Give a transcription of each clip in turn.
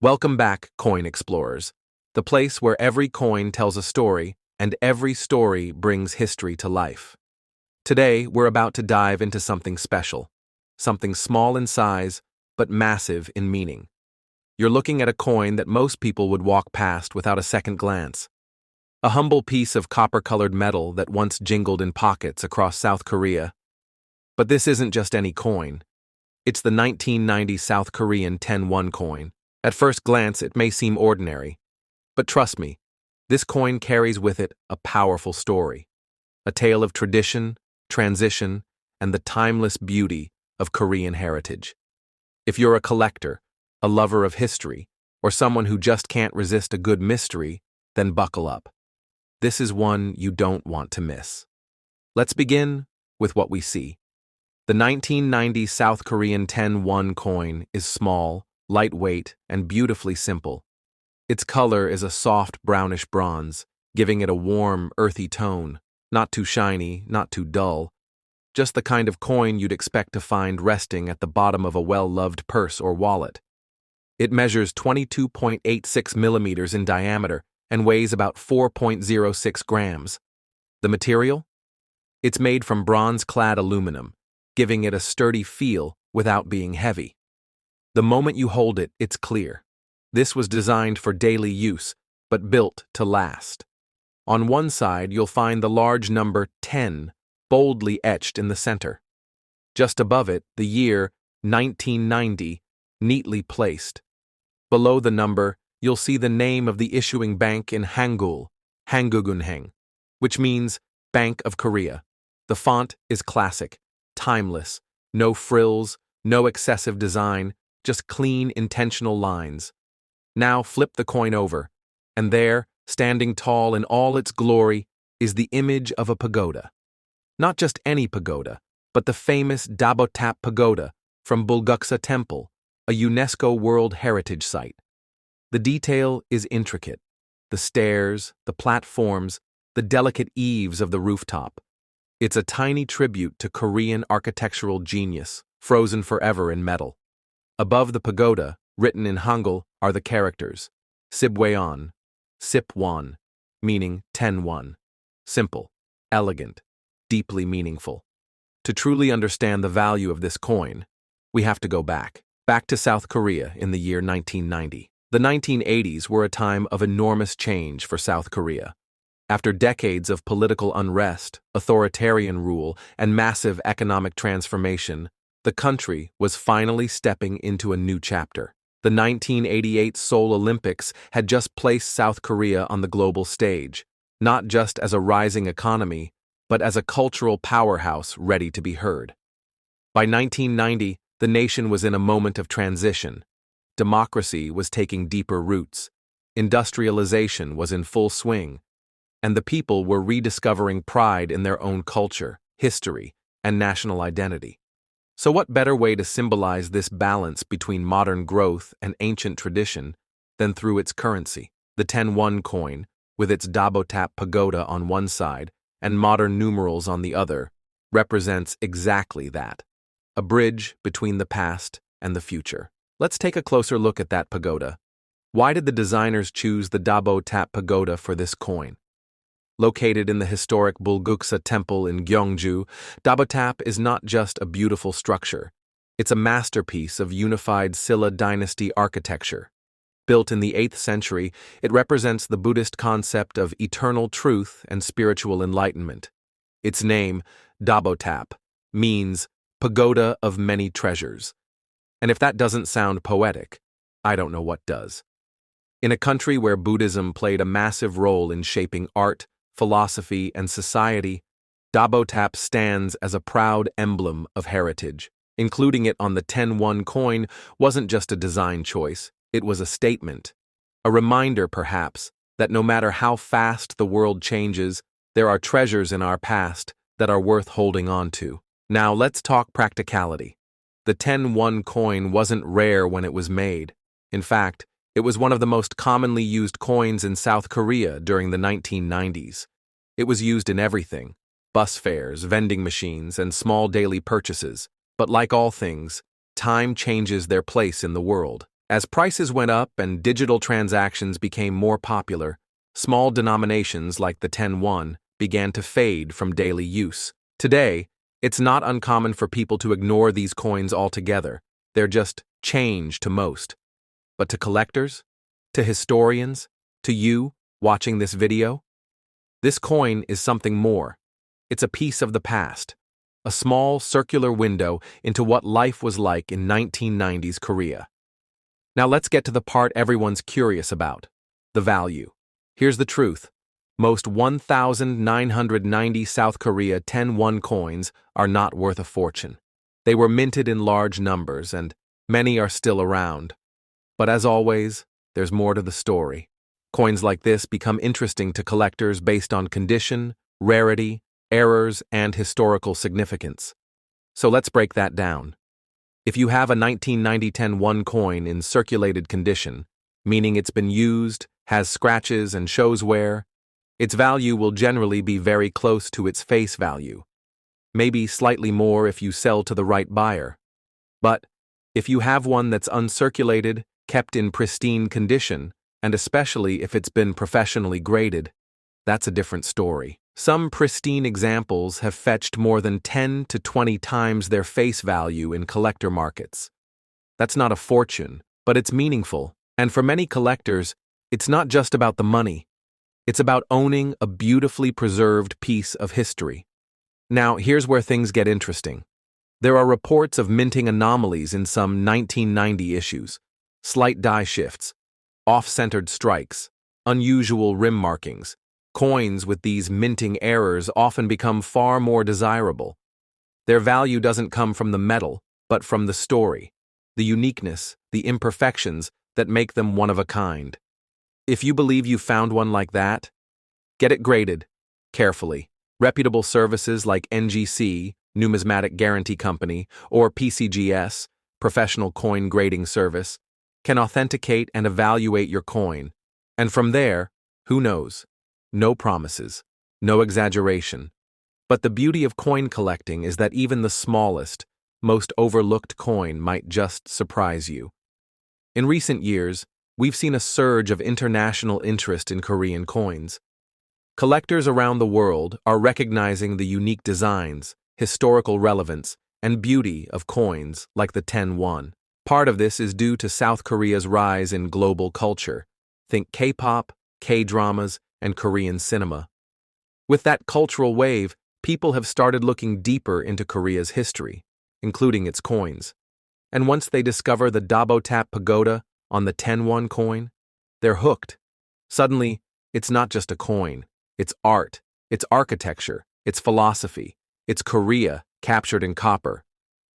Welcome back, coin explorers, the place where every coin tells a story and every story brings history to life. Today, we're about to dive into something special, something small in size but massive in meaning. You're looking at a coin that most people would walk past without a second glance. A humble piece of copper-colored metal that once jingled in pockets across South Korea. But this isn't just any coin. It's the 1990 South Korean 10-won coin. At first glance, it may seem ordinary. But trust me, this coin carries with it a powerful story. A tale of tradition, transition, and the timeless beauty of Korean heritage. If you're a collector, a lover of history, or someone who just can't resist a good mystery, then buckle up. This is one you don't want to miss. Let's begin with what we see. The 1990 South Korean 10-won coin is small, lightweight, and beautifully simple. Its color is a soft brownish bronze, giving it a warm, earthy tone, not too shiny, not too dull. Just the kind of coin you'd expect to find resting at the bottom of a well-loved purse or wallet. It measures 22.86 millimeters in diameter and weighs about 4.06 grams. The material? It's made from bronze-clad aluminum, giving it a sturdy feel without being heavy. The moment you hold it, it's clear. This was designed for daily use, but built to last. On one side, you'll find the large number 10 boldly etched in the center. Just above it, the year 1990 neatly placed. Below the number, you'll see the name of the issuing bank in Hangul, Hangugunheng, which means Bank of Korea. The font is classic, timeless, no frills, no excessive design, just clean, intentional lines. Now flip the coin over, and there, standing tall in all its glory, is the image of a pagoda. Not just any pagoda, but the famous Dabotap Pagoda from Bulguksa Temple, a UNESCO World Heritage Site. The detail is intricate. The stairs, the platforms, the delicate eaves of the rooftop. It's a tiny tribute to Korean architectural genius, frozen forever in metal. Above the pagoda, written in Hangul, are the characters Sibweon, Sipwon, meaning 10-won. Simple, elegant, deeply meaningful. To truly understand the value of this coin, we have to go back to South Korea in the year 1990. The 1980s were a time of enormous change for South Korea. After decades of political unrest, authoritarian rule, and massive economic transformation, the country was finally stepping into a new chapter. The 1988 Seoul Olympics had just placed South Korea on the global stage, not just as a rising economy, but as a cultural powerhouse ready to be heard. By 1990, the nation was in a moment of transition. Democracy was taking deeper roots. Industrialization was in full swing, and the people were rediscovering pride in their own culture, history, and national identity. So what better way to symbolize this balance between modern growth and ancient tradition than through its currency? The 10-won coin, with its Dabotap Pagoda on one side and modern numerals on the other, represents exactly that. A bridge between the past and the future. Let's take a closer look at that pagoda. Why did the designers choose the Dabotap Pagoda for this coin? Located in the historic Bulguksa Temple in Gyeongju, Dabotap is not just a beautiful structure. It's a masterpiece of unified Silla dynasty architecture. Built in the 8th century, it represents the Buddhist concept of eternal truth and spiritual enlightenment. Its name, Dabotap, means pagoda of many treasures. And if that doesn't sound poetic, I don't know what does. In a country where Buddhism played a massive role in shaping art, philosophy, and society, Dabotap stands as a proud emblem of heritage. Including it on the 10-won coin wasn't just a design choice, it was a statement. A reminder, perhaps, that no matter how fast the world changes, there are treasures in our past that are worth holding on to. Now let's talk practicality. The 10-won coin wasn't rare when it was made. In fact, it was one of the most commonly used coins in South Korea during the 1990s. It was used in everything: bus fares, vending machines, and small daily purchases. But like all things, time changes their place in the world. As prices went up and digital transactions became more popular, small denominations like the 10 won began to fade from daily use. Today, it's not uncommon for people to ignore these coins altogether. They're just change to most. But to collectors, to historians, to you watching this video, this coin is something more. It's a piece of the past, a small circular window into what life was like in 1990s Korea. Now let's get to the part everyone's curious about, the value. Here's the truth. Most 1,990 South Korea 10 won coins are not worth a fortune. They were minted in large numbers, and many are still around. But as always, there's more to the story. Coins like this become interesting to collectors based on condition, rarity, errors, and historical significance. So let's break that down. If you have a 1990 10 won coin in circulated condition, meaning it's been used, has scratches, and shows wear, its value will generally be very close to its face value. Maybe slightly more if you sell to the right buyer. But if you have one that's uncirculated, kept in pristine condition, and especially if it's been professionally graded, that's a different story. Some pristine examples have fetched more than 10 to 20 times their face value in collector markets. That's not a fortune, but it's meaningful, and for many collectors, it's not just about the money. It's about owning a beautifully preserved piece of history. Now, here's where things get interesting. There are reports of minting anomalies in some 1990 issues, slight die shifts, off-centered strikes, unusual rim markings. Coins with these minting errors often become far more desirable. Their value doesn't come from the metal, but from the story, the uniqueness, the imperfections that make them one of a kind. If you believe you found one like that, get it graded, carefully. Reputable services like NGC, Numismatic Guarantee Company, or PCGS, Professional Coin Grading Service, can authenticate and evaluate your coin. And from there, who knows? No promises, no exaggeration. But the beauty of coin collecting is that even the smallest, most overlooked coin might just surprise you. In recent years, we've seen a surge of international interest in Korean coins. Collectors around the world are recognizing the unique designs, historical relevance, and beauty of coins like the 10 won. Part of this is due to South Korea's rise in global culture. Think K-pop, K-dramas, and Korean cinema. With that cultural wave, people have started looking deeper into Korea's history, including its coins. And once they discover the Dabotap Pagoda on the 10 won coin, they're hooked. Suddenly, it's not just a coin. It's art, it's architecture, it's philosophy, it's Korea captured in copper.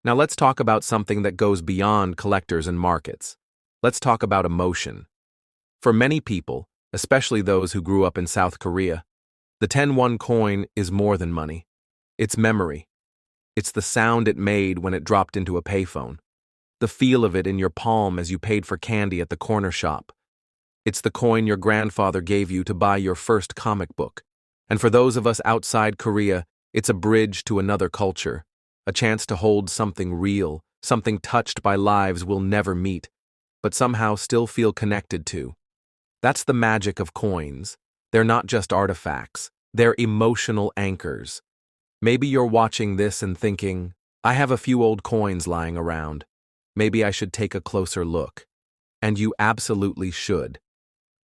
Now let's talk about something that goes beyond collectors and markets. Let's talk about emotion. For many people, especially those who grew up in South Korea, the 10 won coin is more than money. It's memory. It's the sound it made when it dropped into a payphone, the feel of it in your palm as you paid for candy at the corner shop. It's the coin your grandfather gave you to buy your first comic book. And for those of us outside Korea, it's a bridge to another culture, a chance to hold something real, something touched by lives we'll never meet, but somehow still feel connected to. That's the magic of coins. They're not just artifacts, they're emotional anchors. Maybe you're watching this and thinking, I have a few old coins lying around. Maybe I should take a closer look. And you absolutely should.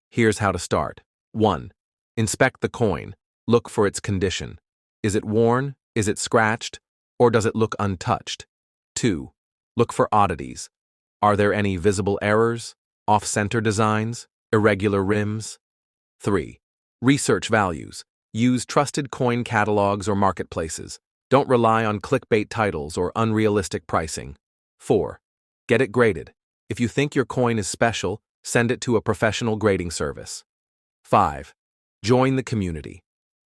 Here's how to start. 1. Inspect the coin. Look for its condition. Is it worn? Is it scratched? Or does it look untouched? 2. Look for oddities. Are there any visible errors, off-center designs, irregular rims? 3. Research values. Use trusted coin catalogs or marketplaces. Don't rely on clickbait titles or unrealistic pricing. 4. Get it graded. If you think your coin is special, send it to a professional grading service. 5. Join the community.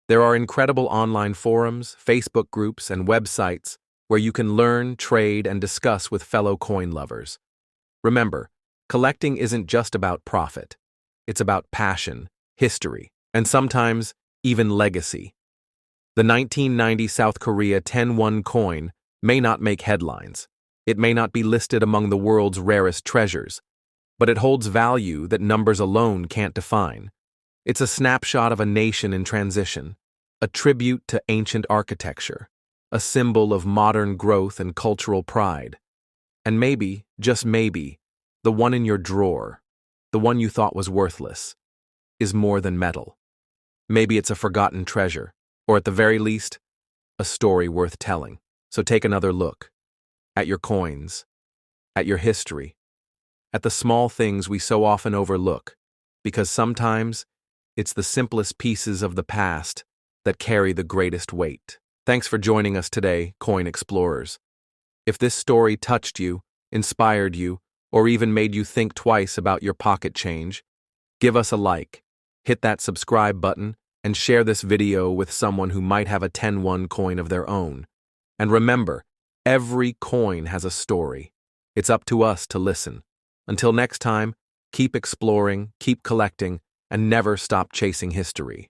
There are incredible online forums, Facebook groups, and websites where you can learn, trade, and discuss with fellow coin lovers. Remember, collecting isn't just about profit. It's about passion, history, and sometimes even legacy. The 1990 South Korea 10 won coin may not make headlines. It may not be listed among the world's rarest treasures. but it holds value that numbers alone can't define. It's a snapshot of a nation in transition, a tribute to ancient architecture, a symbol of modern growth and cultural pride. And maybe, just maybe, the one in your drawer, the one you thought was worthless, is more than metal. Maybe it's a forgotten treasure, or at the very least, a story worth telling. So take another look at your coins, at your history, at the small things we so often overlook, because sometimes it's the simplest pieces of the past that carry the greatest weight. Thanks for joining us today, Coin Explorers. If this story touched you, inspired you, or even made you think twice about your pocket change, give us a like, hit that subscribe button, and share this video with someone who might have a 10-1 coin of their own. And remember, every coin has a story. It's up to us to listen. Until next time, keep exploring, keep collecting, and never stop chasing history.